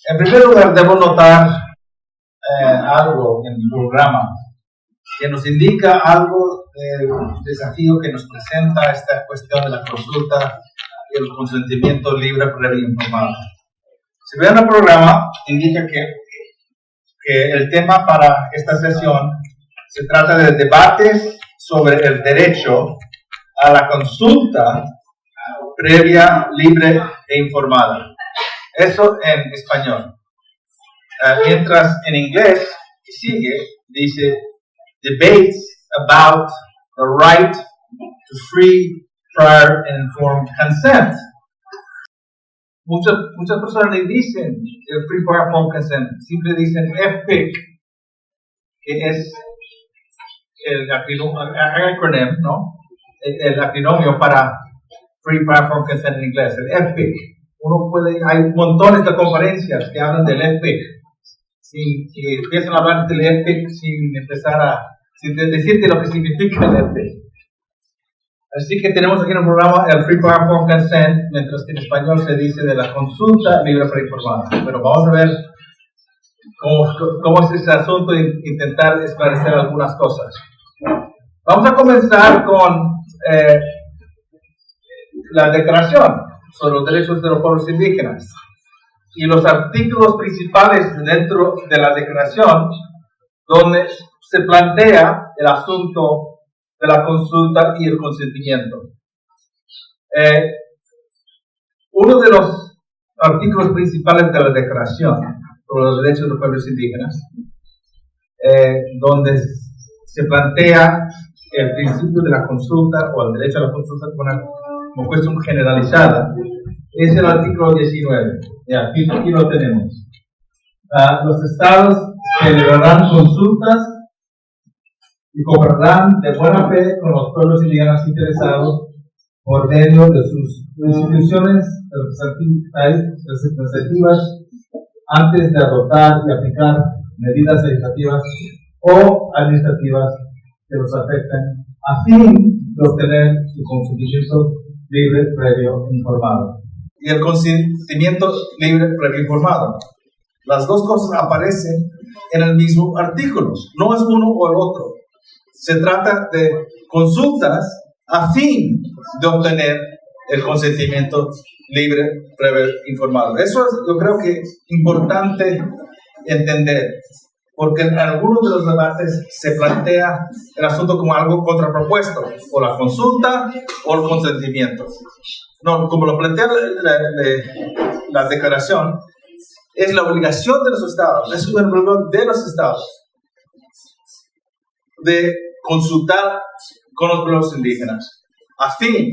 En primer lugar, debo notar algo en el programa que nos indica algo del desafío que nos presenta esta cuestión de la consulta y el consentimiento libre, previo e informado. Si ven el programa, indica que el tema para esta sesión se trata de debates sobre el derecho a la consulta previa, libre e informada. Eso en español. Mientras en inglés sigue, dice debates about the right to free, prior and informed consent. Muchas personas le dicen el free, prior, informed consent, siempre dicen FPIC, que es el acrónimo, ¿no? El acrónimo para free, prior, informed consent en inglés, el FPIC. Hay montones de conferencias que hablan del FPIC, que empiezan a hablar del FPIC sin decirte lo que significa el FPIC. Así que tenemos aquí en el programa el Free, Prior, Informed Consent, mientras que en español se dice de la consulta libre preinformada. Pero vamos a ver cómo es ese asunto e intentar esclarecer algunas cosas. Vamos a comenzar con la declaración sobre los derechos de los pueblos indígenas y los artículos principales dentro de la declaración donde se plantea el asunto de la consulta y el consentimiento. Uno de los artículos principales de la declaración sobre los derechos de los pueblos indígenas, donde se plantea el principio de la consulta o el derecho a la consulta como cuestión generalizada, es el artículo 19. Aquí lo tenemos. Los estados celebrarán consultas y cooperarán de buena fe con los pueblos indígenas interesados por medio de sus instituciones representativas antes de adoptar y aplicar medidas legislativas o administrativas que los afecten a fin de obtener su consentimiento libre, previo e informado. Y el consentimiento libre, previo e informado. Las dos cosas aparecen en el mismo artículo, no es uno o el otro. Se trata de consultas a fin de obtener el consentimiento libre, previo e informado. Eso es, yo creo que es importante entender, porque en algunos de los debates se plantea el asunto como algo contrapropuesto, o la consulta o el consentimiento. No, como lo plantea la declaración, es la obligación de los estados, es una obligación de los estados de consultar con los pueblos indígenas a fin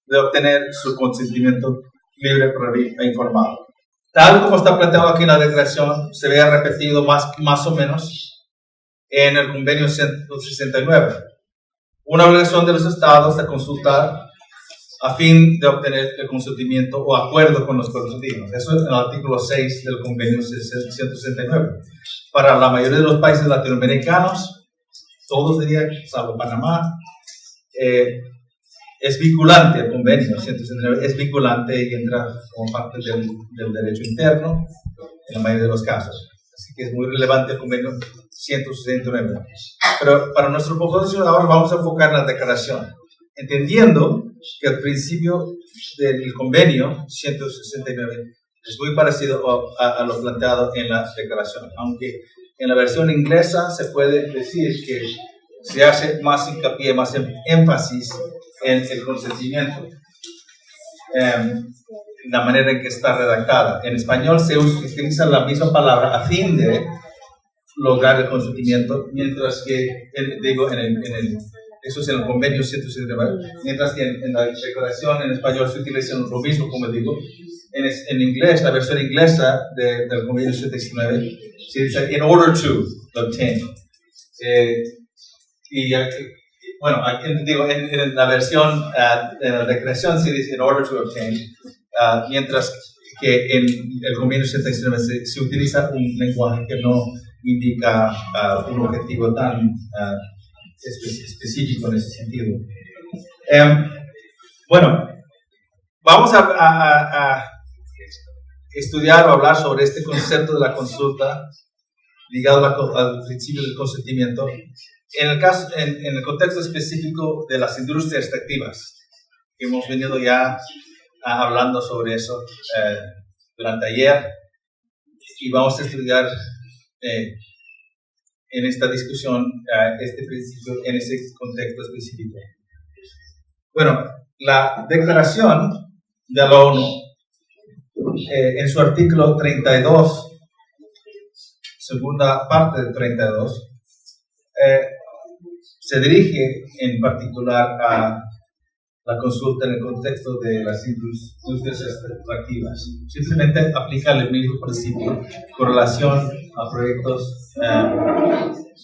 de obtener su consentimiento libre, previo e informado. Tal como está planteado aquí en la declaración, se ve repetido más o menos en el convenio 169. Una obligación de los estados de consultar a fin de obtener el consentimiento o acuerdo con los pueblos indígenas. Eso es en el artículo 6 del convenio 169. Para la mayoría de los países latinoamericanos, todos dirían, salvo Panamá, es vinculante el convenio 169, es vinculante y entra como parte del derecho interno en la mayoría de los casos. Así que es muy relevante el convenio 169. Pero para nuestro propósito ahora vamos a enfocar en la declaración, entendiendo que el principio del convenio 169 es muy parecido a lo planteado en la declaración, aunque en la versión inglesa se puede decir que se hace más hincapié, más énfasis en el consentimiento, la manera en que está redactada. En español se utiliza la misma palabra a fin de lograr el consentimiento, mientras que, eso es en el convenio 169, mientras que en la declaración en español se utiliza lo mismo, como digo. En inglés, la versión inglesa del convenio 169 se dice in order to obtain. Bueno, en la versión de la declaración se dice in order to obtain, mientras que en el convenio 169 se utiliza un lenguaje que no indica un objetivo tan específico en ese sentido. Bueno, vamos a estudiar o hablar sobre este concepto de la consulta ligado al principio del consentimiento en el contexto específico de las industrias extractivas. Hemos venido ya hablando sobre eso durante ayer y vamos a estudiar en esta discusión este principio en ese contexto específico. Bueno, la declaración de la ONU en su artículo 32, segunda parte del 32, se dirige en particular a la consulta en el contexto de las industrias extractivas. Simplemente aplica el mismo principio con relación a proyectos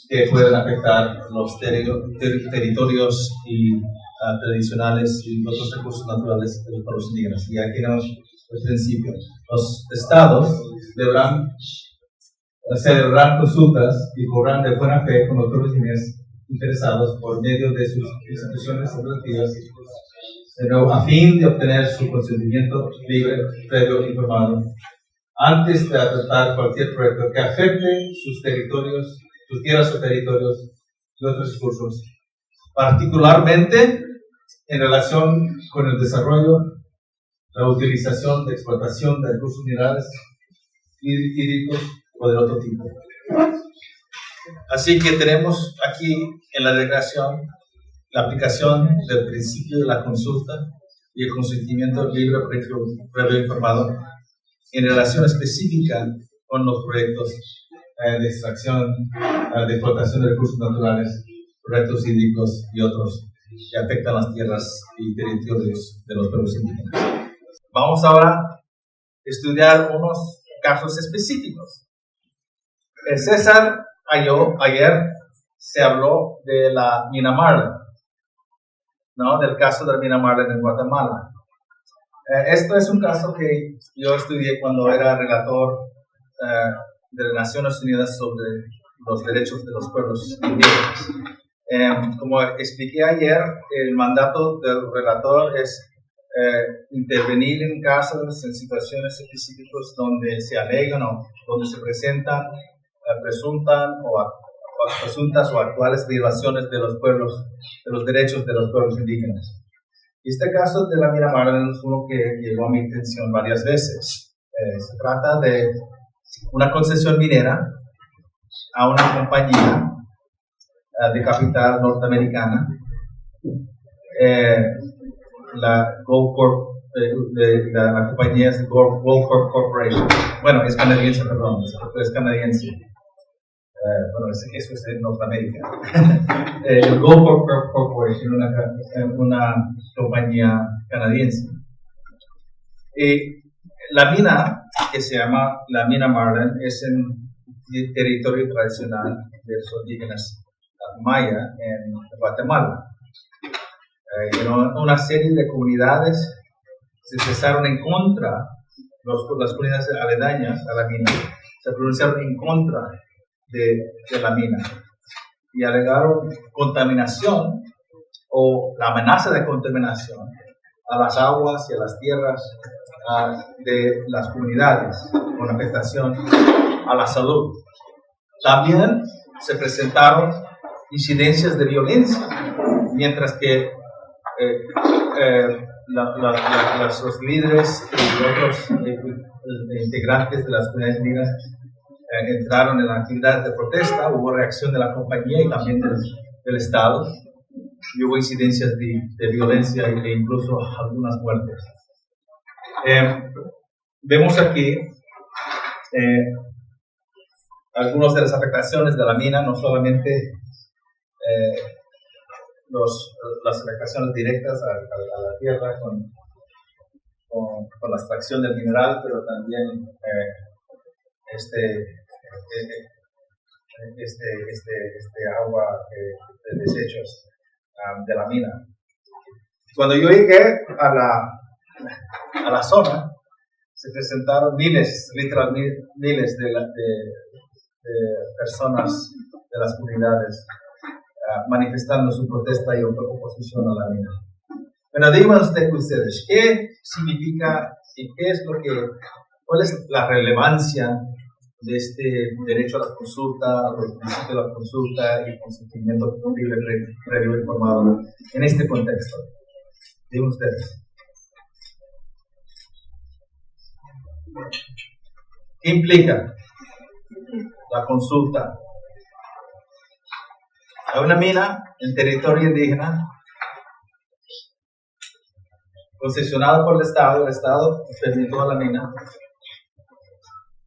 que pueden afectar los territorios y tradicionales y otros recursos naturales de los pueblos indígenas. Y aquí tenemos el principio. Los estados deberán celebrar consultas y cobrar de buena fe con los pueblos indígenas interesados por medio de sus instituciones educativas a fin de obtener su consentimiento libre, previo e informado antes de adoptar cualquier proyecto que afecte sus territorios, sus tierras o territorios y otros recursos, particularmente en relación con el desarrollo, la utilización de explotación de recursos minerales, hídricos o de otro tipo. Así que tenemos aquí en la declaración la aplicación del principio de la consulta y el consentimiento libre, previo e informado en relación específica con los proyectos de extracción, de explotación de recursos naturales, proyectos hídricos y otros que afectan las tierras y territorios de los pueblos indígenas. Vamos ahora a estudiar unos casos específicos. César ayer se habló de la mina Marlin, ¿no? Del caso de la mina Marlin en Guatemala. Esto es un caso que yo estudié cuando era relator de las Naciones Unidas sobre los derechos de los pueblos indígenas. Como expliqué ayer, el mandato del relator es intervenir en casos, en situaciones específicas donde se alegan o donde se presentan presuntas o actuales violaciones de los pueblos, de los derechos de los pueblos indígenas. Este caso de la mina Marlin es uno que llegó a mi atención varias veces. Se trata de una concesión minera a una compañía de capital norteamericana, la Gold Corp, la compañía es Gold Corp Corporation. Bueno, es canadiense, perdón, es canadiense. Bueno, eso es en Norteamérica. El Gold Corp Corporation, una compañía canadiense. La mina, que se llama la mina Marlin, es en territorio tradicional de los indígenas maya en Guatemala. Una serie de comunidades se expresaron en contra, las comunidades aledañas a la mina, se pronunciaron en contra de la mina y alegaron contaminación o la amenaza de contaminación a las aguas y a las tierras de las comunidades con afectación a la salud. También se presentaron incidencias de violencia, mientras que los líderes y otros integrantes de las comunidades indígenas entraron en la actividad de protesta. Hubo reacción de la compañía y también del Estado, y hubo incidencias de violencia e incluso algunas muertes. Vemos aquí algunas de las afectaciones de la mina, no solamente las afectaciones directas a la tierra con la extracción del mineral, pero también agua de desechos de la mina. Cuando yo llegué a la zona, se presentaron literalmente miles de personas de las comunidades manifestando su protesta y oposición a la mina. Pero díganos ustedes, ¿qué significa y qué es lo que ¿Cuál es la relevancia de este derecho a la consulta, a los principios de la consulta y consentimiento libre, previo e informado en este contexto? Digan ustedes. ¿Qué implica la consulta? Hay una mina en territorio indígena concesionada por el Estado permitió la mina,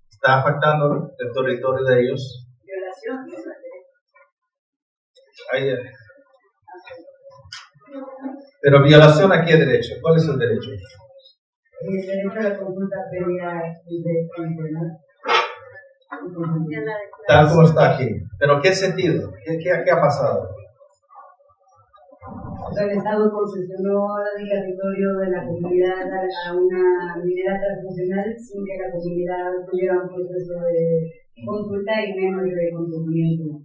está afectando el territorio de ellos. Violación. Pero violación a qué derecho? ¿Cuál es el derecho? El derecho a la consulta previa Tal como está aquí. ¿Pero qué sentido? ¿Qué ha pasado? O sea, el Estado concesionó el territorio de la comunidad a una minera transnacional sin que la comunidad tuviera un proceso de consulta y menos de consentimiento.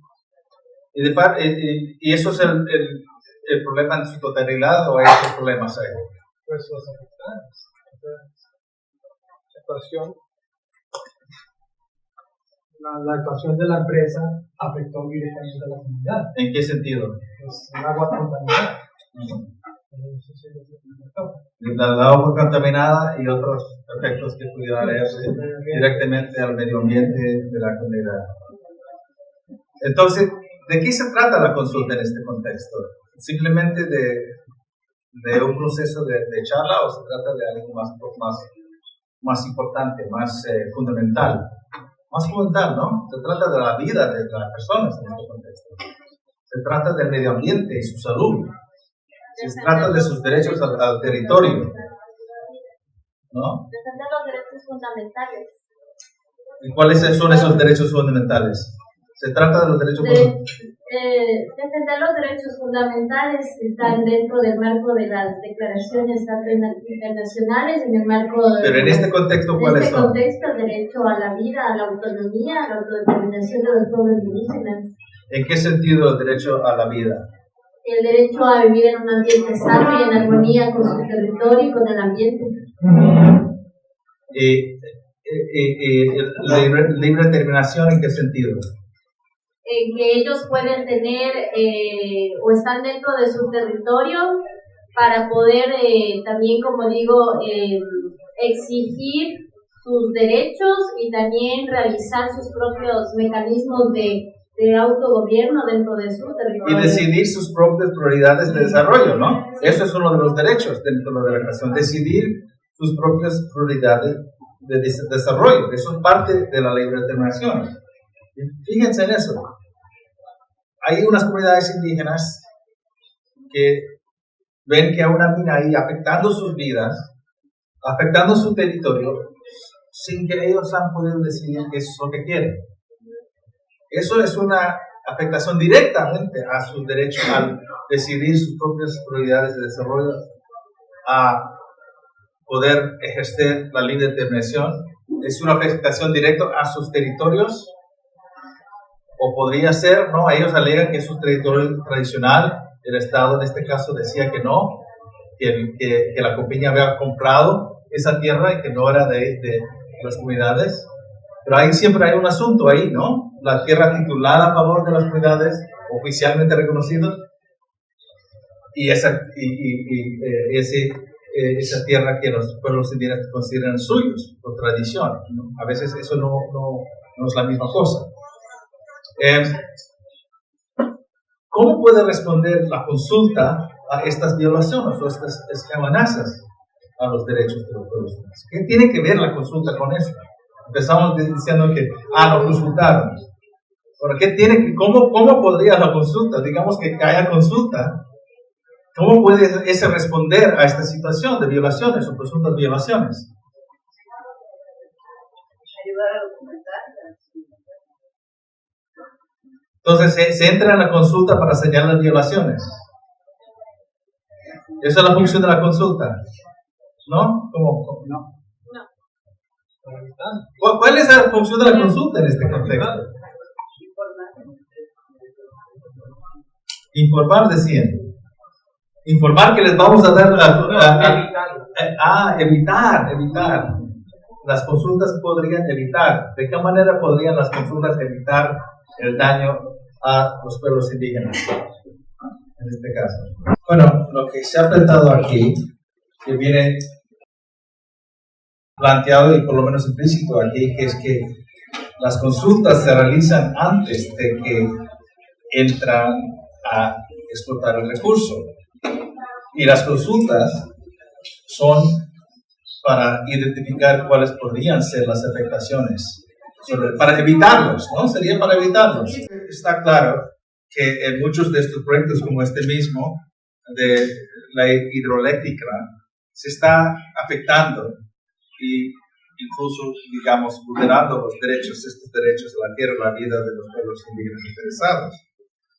¿Y eso es el problema en su totalidad o hay otros problemas ahí? Pues los afectados. La actuación de la empresa afectó directamente a la comunidad. ¿En qué sentido? Pues el agua contaminada. La agua contaminada y otros efectos que pudieran leerse directamente al medio ambiente de la comunidad. Entonces, ¿de qué se trata la consulta en este contexto? ¿Simplemente de un proceso de charla o se trata de algo más importante, más fundamental? Más fundamental, ¿no? Se trata de la vida de las personas en este contexto. Se trata del medio ambiente y su salud. Se trata de sus derechos al territorio, ¿no? Defender los derechos fundamentales. ¿Y cuáles son esos derechos fundamentales? Se trata de los derechos fundamentales. Defender los derechos fundamentales están dentro del marco de las declaraciones tanto internacionales en el marco de... Pero en este contexto, ¿cuáles son? En este contexto, el derecho a la vida, a la autonomía, a la autodeterminación de los pueblos indígenas. ¿En qué sentido el derecho a la vida? El derecho a vivir en un ambiente sano y en armonía con su territorio y con el ambiente. ¿Libre determinación en qué sentido? En que ellos pueden tener o están dentro de su territorio para poder también, como digo, exigir sus derechos y también realizar sus propios mecanismos de autogobierno dentro de su territorio. Y decidir sus propias prioridades de desarrollo, ¿no? Eso es uno de los derechos dentro de la delegación, decidir sus propias prioridades de desarrollo. Eso es parte de la libre determinación. Fíjense en eso. Hay unas comunidades indígenas que ven que hay una mina ahí afectando sus vidas, afectando su territorio, sin que ellos han podido decidir qué es lo que quieren. Eso es una afectación directamente a sus derechos al decidir sus propias prioridades de desarrollo, a poder ejercer la libre determinación. Es una afectación directa a sus territorios. O podría ser, ¿no? Ellos alegan que es su territorio tradicional. El Estado en este caso decía que no, que la compañía había comprado esa tierra y que no era de las comunidades. Pero ahí siempre hay un asunto ahí, ¿no? La tierra titulada a favor de las comunidades, oficialmente reconocidas, y esa tierra que los pueblos indígenas consideran suyos, por tradición, ¿no? A veces eso no es la misma cosa. ¿Cómo puede responder la consulta a estas violaciones o estas amenazas a los derechos de los pueblos indígenas? ¿Qué tiene que ver la consulta con eso? Empezamos diciendo que, no consultaron. ¿Cómo podría la consulta? Digamos que haya consulta. ¿Cómo puede ese responder a esta situación de violaciones o presuntas violaciones? Ayudar a documentar. Entonces se entra en la consulta para señalar violaciones. Esa es la función de la consulta. ¿No? ¿Cómo? No. ¿Cuál es la función de la consulta en este contexto? Informar, decían. Informar que les vamos a dar evitar. las consultas podrían evitar? ¿De qué manera podrían las consultas evitar el daño a los pueblos indígenas? En este caso. Bueno, lo que se ha planteado aquí, que viene planteado y por lo menos implícito aquí, que es que las consultas se realizan antes de que entran a explotar el recurso. Y las consultas son para identificar cuáles podrían ser las afectaciones, para evitarlos, ¿no? Sería para evitarlos. Está claro que en muchos de estos proyectos, como este mismo, de la hidroeléctrica, se está afectando y incluso, digamos, vulnerando estos derechos a la tierra, a la vida de los pueblos indígenas interesados.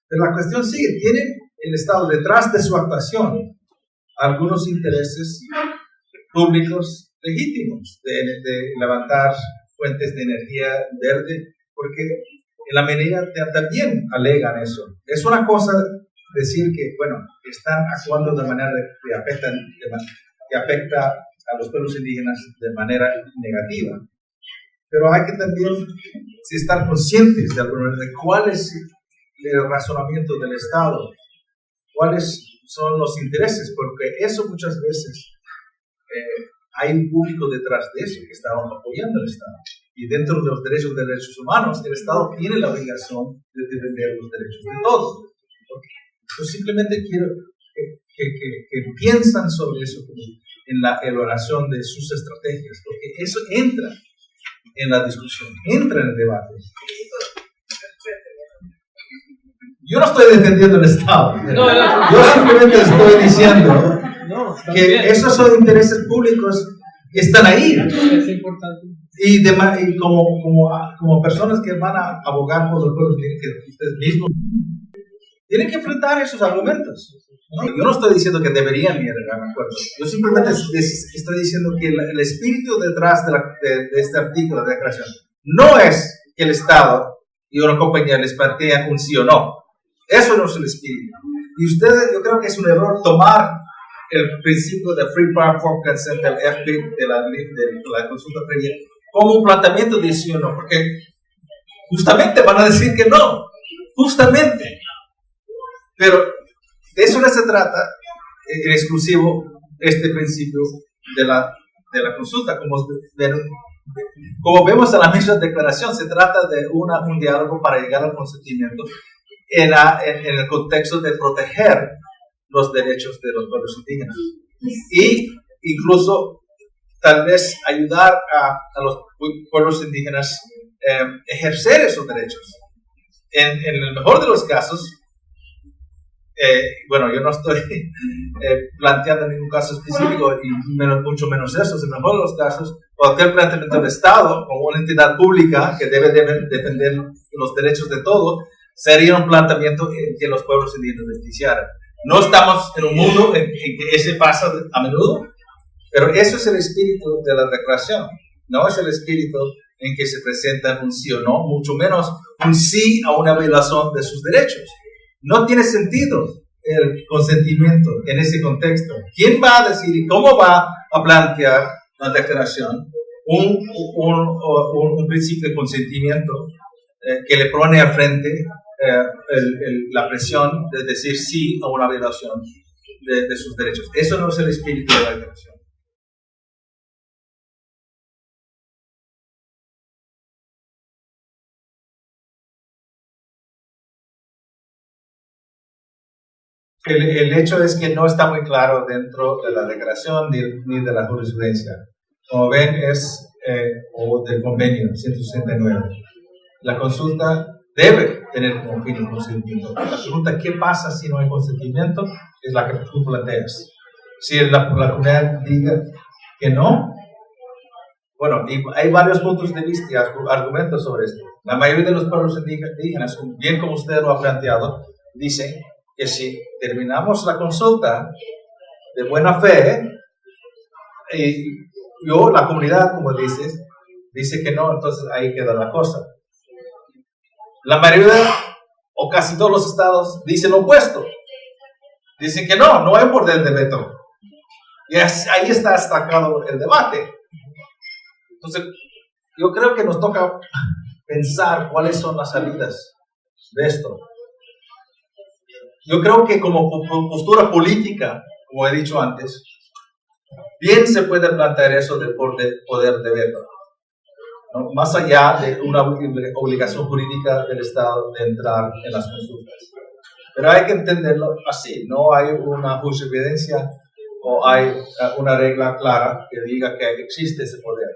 Pero la cuestión sigue, ¿tiene el Estado detrás de su actuación algunos intereses públicos legítimos de levantar fuentes de energía verde? Porque en la medida también alegan eso. Es una cosa decir que, bueno, están actuando de manera que afecta a los pueblos indígenas de manera negativa. Pero hay que también estar conscientes de alguna manera de cuál es el razonamiento del Estado, cuáles son los intereses, porque eso muchas veces hay un público detrás de eso que está apoyando al Estado. Y dentro de los derechos humanos, el Estado tiene la obligación de defender los derechos de todos. Yo simplemente quiero que piensan sobre eso en la elaboración de sus estrategias, porque eso entra en la discusión, entra en el debate. Yo no estoy defendiendo el Estado. Yo simplemente estoy diciendo que esos son intereses públicos que están ahí. Es importante. Y como personas que van a abogar por los pueblos, que ustedes mismos tienen que enfrentar esos argumentos. ¿No? Yo no estoy diciendo que deberían llegar a acuerdos. Yo simplemente estoy diciendo que el espíritu detrás de este artículo de declaración no es que el Estado y una compañía les plantea un sí o no. Eso no es el espíritu. Y ustedes, yo creo que es un error tomar el principio de Free Prior Consent del FPIC, de la consulta previa, como un planteamiento de sí o no, porque justamente van a decir que no, justamente. Pero de eso no se trata en exclusivo este principio de la consulta. Como vemos en la misma declaración, se trata de un diálogo para llegar al consentimiento en el contexto de proteger los derechos de los pueblos indígenas y incluso tal vez ayudar a los pueblos indígenas ejercer esos derechos. En el mejor de los casos, bueno, yo no estoy planteando ningún caso específico y mucho menos eso. En el mejor de los casos, cualquier planteamiento del Estado como una entidad pública que debe defender los derechos de todos sería un planteamiento en que los pueblos indígenas beneficiaran. No estamos en un mundo en que ese pasa a menudo, pero eso es el espíritu de la declaración. No es el espíritu en que se presenta un sí o no, mucho menos un sí a una violación de sus derechos. No tiene sentido el consentimiento en ese contexto. ¿Quién va a decir y cómo va a plantear la declaración un principio de consentimiento que le pone al frente la presión de decir sí a una violación de sus derechos? Eso no es el espíritu de la declaración. El hecho es que no está muy claro dentro de la declaración ni de la jurisprudencia. Como ven, o del convenio 169. La consulta debe tener como fin el consentimiento. La pregunta, ¿qué pasa si no hay consentimiento? Es la que tú planteas. Si la comunidad diga que no, bueno, y hay varios puntos de vista y argumentos sobre esto. La mayoría de los pueblos indígenas, bien como usted lo ha planteado, dicen que si terminamos la consulta de buena fe, la comunidad, como dices, dice que no, entonces ahí queda la cosa. La mayoría o casi todos los estados dicen lo opuesto. Dicen que no hay poder de veto. Y ahí está destacado el debate. Entonces, yo creo que nos toca pensar cuáles son las salidas de esto. Yo creo que como postura política, como he dicho antes, bien se puede plantear eso de poder de veto, ¿no? Más allá de una obligación jurídica del Estado de entrar en las consultas. Pero hay que entenderlo así, no hay una jurisprudencia o hay una regla clara que diga que existe ese poder.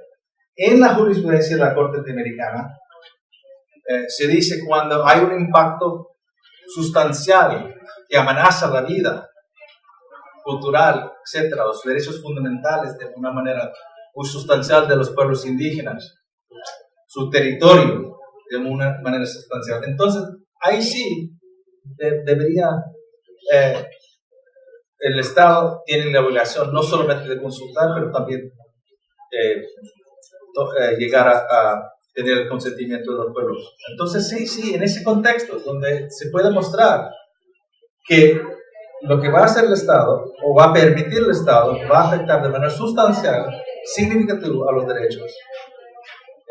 En la jurisprudencia de la Corte Interamericana se dice cuando hay un impacto sustancial que amenaza la vida cultural, etcétera, los derechos fundamentales de una manera muy sustancial de los pueblos indígenas, su territorio de una manera sustancial. Entonces, ahí sí debería el Estado tiene la obligación no solamente de consultar, pero también llegar a tener el consentimiento de los pueblos. Entonces, sí, en ese contexto donde se puede mostrar que lo que va a hacer el Estado o va a permitir el Estado va a afectar de manera sustancial, significativa a los derechos.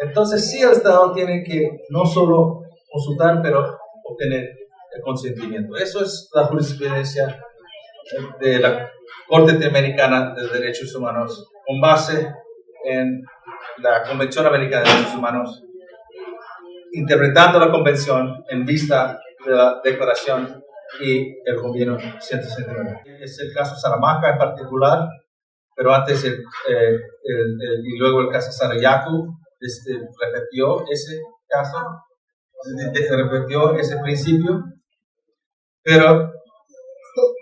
Entonces, sí, el Estado tiene que no solo consultar, pero obtener el consentimiento. Eso es la jurisprudencia de la Corte Interamericana de Derechos Humanos con base en la Convención Americana de Derechos Humanos, interpretando la Convención en vista de la Declaración y el Convenio 169. Es el caso Saramaca en particular, pero antes y luego el caso Sarayaku repitió ese caso, repitió ese principio, pero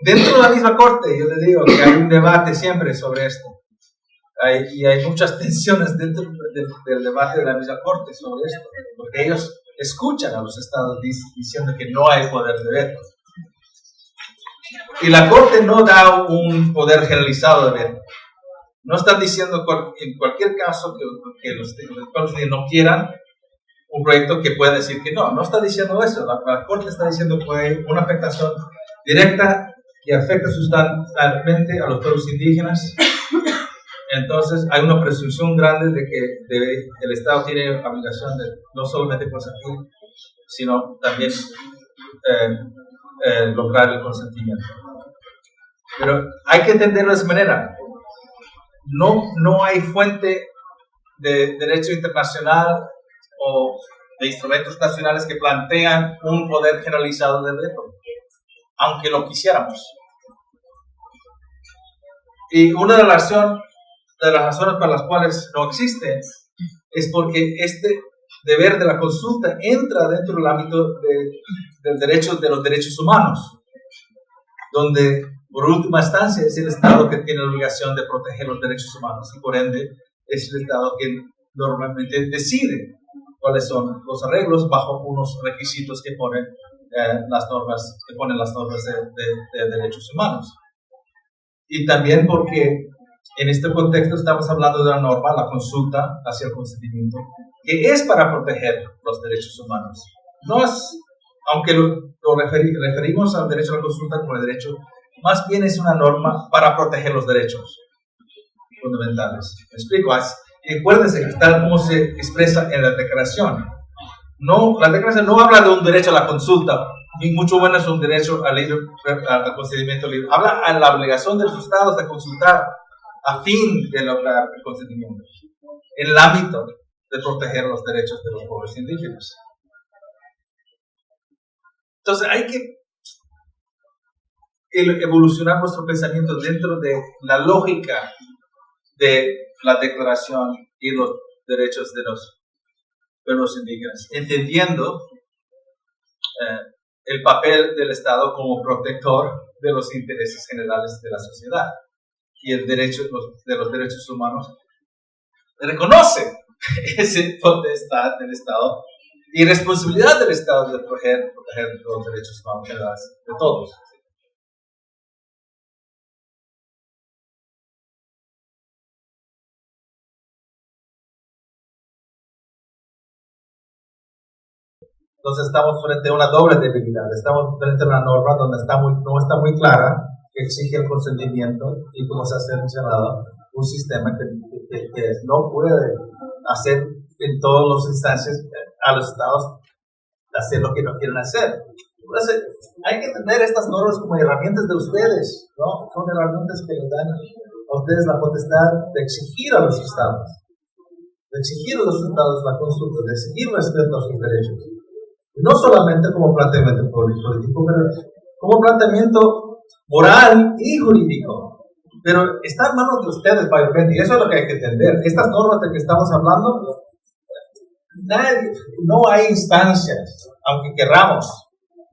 dentro de la misma Corte, yo le digo que hay un debate siempre sobre esto. Y hay muchas tensiones dentro del debate de la misma Corte sobre esto, porque ellos escuchan a los estados diciendo que no hay poder de veto. Y la Corte no da un poder generalizado de veto. No están diciendo en cualquier caso que los pueblos no quieran un proyecto que pueda decir que no. No está diciendo eso. La Corte está diciendo que hay una afectación directa y afecta sustancialmente a los pueblos indígenas. Entonces hay una presunción grande de que el Estado tiene obligación de no solamente consentir, sino también lograr el consentimiento. Pero hay que entenderlo de esa manera. No hay fuente de derecho internacional o de instrumentos nacionales que plantean un poder generalizado de veto, aunque lo quisiéramos. Y una de las razones para las cuales no existe es porque este deber de la consulta entra dentro del ámbito de los derechos humanos, donde por última instancia es el Estado que tiene la obligación de proteger los derechos humanos y por ende es el Estado que normalmente decide cuáles son los arreglos bajo unos requisitos que ponen las normas de derechos humanos. Y también porque en este contexto estamos hablando de una norma, la consulta hacia el consentimiento, que es para proteger los derechos humanos. No es, aunque lo referimos al derecho a la consulta como el derecho, más bien es una norma para proteger los derechos fundamentales. ¿Me explico? Y acuérdense que tal como se expresa en la declaración. No, la declaración no habla de un derecho a la consulta, ni mucho menos un derecho al consentimiento libre. Habla de la obligación de los estados de consultar a fin de lograr el consentimiento en el ámbito de proteger los derechos de los pueblos indígenas. Entonces hay que evolucionar nuestro pensamiento dentro de la lógica de la declaración y los derechos de los pueblos indígenas, entendiendo el papel del Estado como protector de los intereses generales de la sociedad y el derecho de los derechos humanos reconoce ese potestad del Estado y responsabilidad del Estado de proteger los derechos humanos generales de todos. Entonces estamos frente a una doble debilidad. Estamos frente a una norma donde no está muy clara, que exige el consentimiento y, como se ha mencionado, un sistema que no puede hacer en todas las instancias a los estados hacer lo que no quieren hacer. Entonces, hay que entender estas normas como herramientas de ustedes, ¿no? Son herramientas que les dan a ustedes la potestad de exigir a los estados, la consulta, de exigir respeto a sus derechos. Y no solamente como planteamiento político, pero como planteamiento moral y jurídico. Pero está en manos de ustedes, mayormente, y eso es lo que hay que entender. Estas normas de que estamos hablando, no hay instancias, aunque querramos.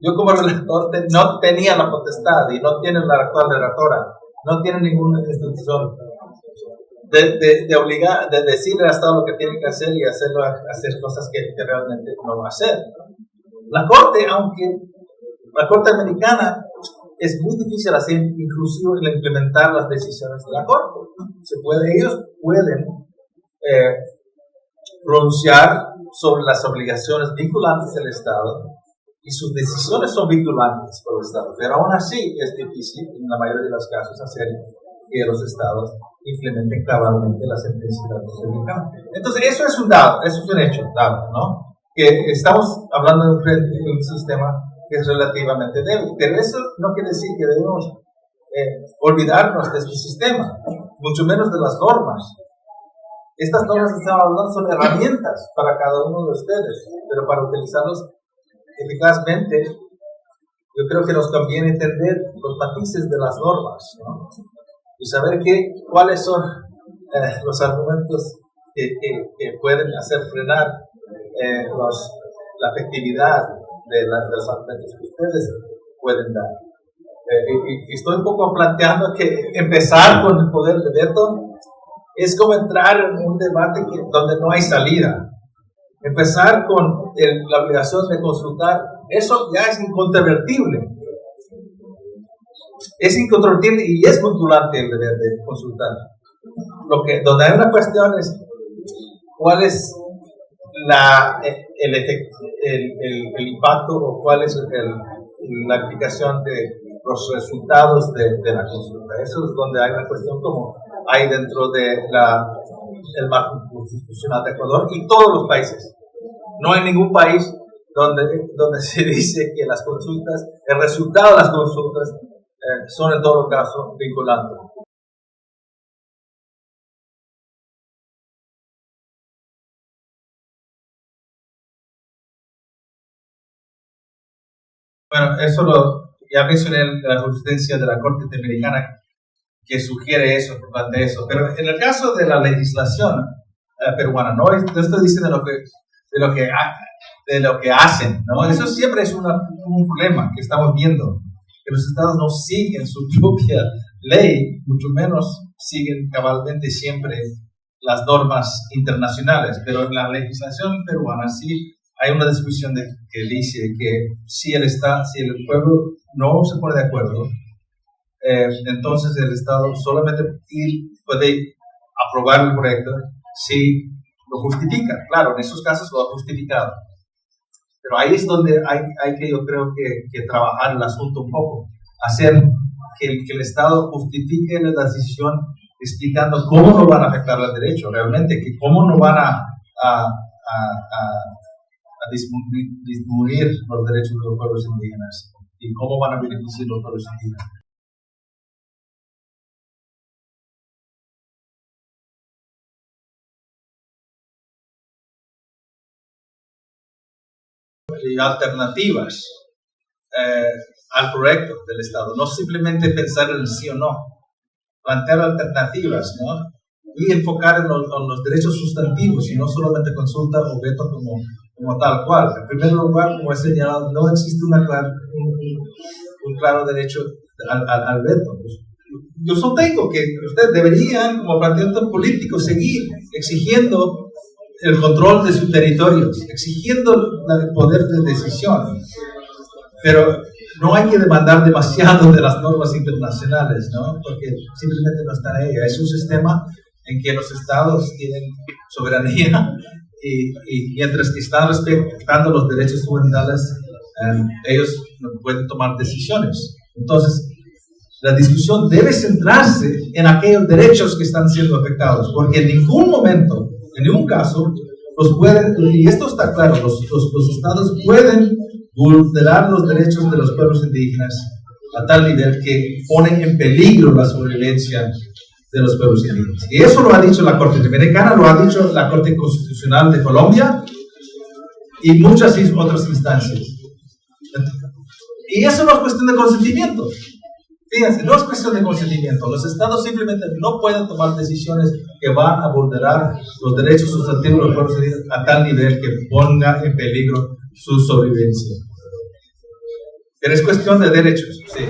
Yo como relator no tenía la potestad, y no tiene la actual relatora, no tiene ninguna institución de obligar, de decirle al Estado lo que tiene que hacer y hacer cosas que realmente no va a hacer. La Corte, aunque la Corte americana es muy difícil hacer inclusive el implementar las decisiones de la Corte. Ellos pueden pronunciar sobre las obligaciones vinculantes del Estado y sus decisiones son vinculantes por el Estado, pero aún así es difícil en la mayoría de los casos hacer que los Estados implementen cabalmente la sentencia de la Corte Americana. Entonces eso es un dado, eso es un hecho dado, ¿no? Que estamos hablando de un sistema que es relativamente débil, pero eso no quiere decir que debemos olvidarnos de este sistema, mucho menos de las normas. Estas normas que estamos hablando son herramientas para cada uno de ustedes, pero para utilizarlos eficazmente, yo creo que nos conviene entender los matices de las normas, ¿no? Y saber cuáles son los argumentos que pueden hacer frenar la efectividad de los argumentos que ustedes pueden dar. Y estoy un poco planteando que empezar con el poder de veto es como entrar en un debate donde no hay salida. Empezar con la obligación de consultar, eso ya es incontrovertible. Es incontrovertible y es vinculante el deber de consultar. Donde hay una cuestión es cuál es el impacto o cuál es la aplicación de los resultados de la consulta. Eso es donde hay una cuestión como hay dentro de el marco constitucional de Ecuador y todos los países. No hay ningún país donde se dice que las consultas, el resultado de las consultas son en todo caso vinculantes. Bueno, eso ya mencioné la jurisprudencia de la Corte Interamericana que sugiere eso, que plantea eso. Pero en el caso de la legislación peruana, no estoy diciendo de lo que hacen, ¿no? Eso siempre es un problema que estamos viendo, que los estados no siguen su propia ley, mucho menos siguen cabalmente siempre las normas internacionales. Pero en la legislación peruana sí hay una discusión que dice que si el pueblo no se pone de acuerdo, entonces el Estado solamente puede aprobar el proyecto si lo justifica. Claro, en esos casos lo ha justificado. Pero ahí es donde hay que, yo creo que trabajar el asunto un poco. Hacer que el Estado justifique la decisión explicando cómo no van a afectar los derechos, realmente, que cómo no van a disminuir los derechos de los pueblos indígenas y cómo van a beneficiar los pueblos indígenas. Y alternativas al proyecto del Estado, no simplemente pensar en el sí o no, plantear alternativas, ¿no? Y enfocar en los derechos sustantivos y no solamente consulta o veto como tal cual. En primer lugar, como he señalado, no existe un claro derecho al veto. Yo sostengo que ustedes deberían, como planteamiento político, seguir exigiendo el control de sus territorios, exigiendo el poder de decisión, pero no hay que demandar demasiado de las normas internacionales, ¿no? Porque simplemente no están en ella. Es un sistema en que los estados tienen soberanía y mientras que están respetando los derechos fundamentales, ellos no pueden tomar decisiones. Entonces, la discusión debe centrarse en aquellos derechos que están siendo afectados, porque en ningún momento En ningún caso, y esto está claro, los estados pueden vulnerar los derechos de los pueblos indígenas a tal nivel que ponen en peligro la sobrevivencia de los pueblos indígenas. Y eso lo ha dicho la Corte Interamericana, lo ha dicho la Corte Constitucional de Colombia y muchas otras instancias. Y eso no es cuestión de consentimiento. Fíjense, no es cuestión de consentimiento. Los estados simplemente no pueden tomar decisiones que van a vulnerar los derechos sustantivos de los pueblos indígenas a tal nivel que ponga en peligro su sobrevivencia. Pero es cuestión de derechos, sí.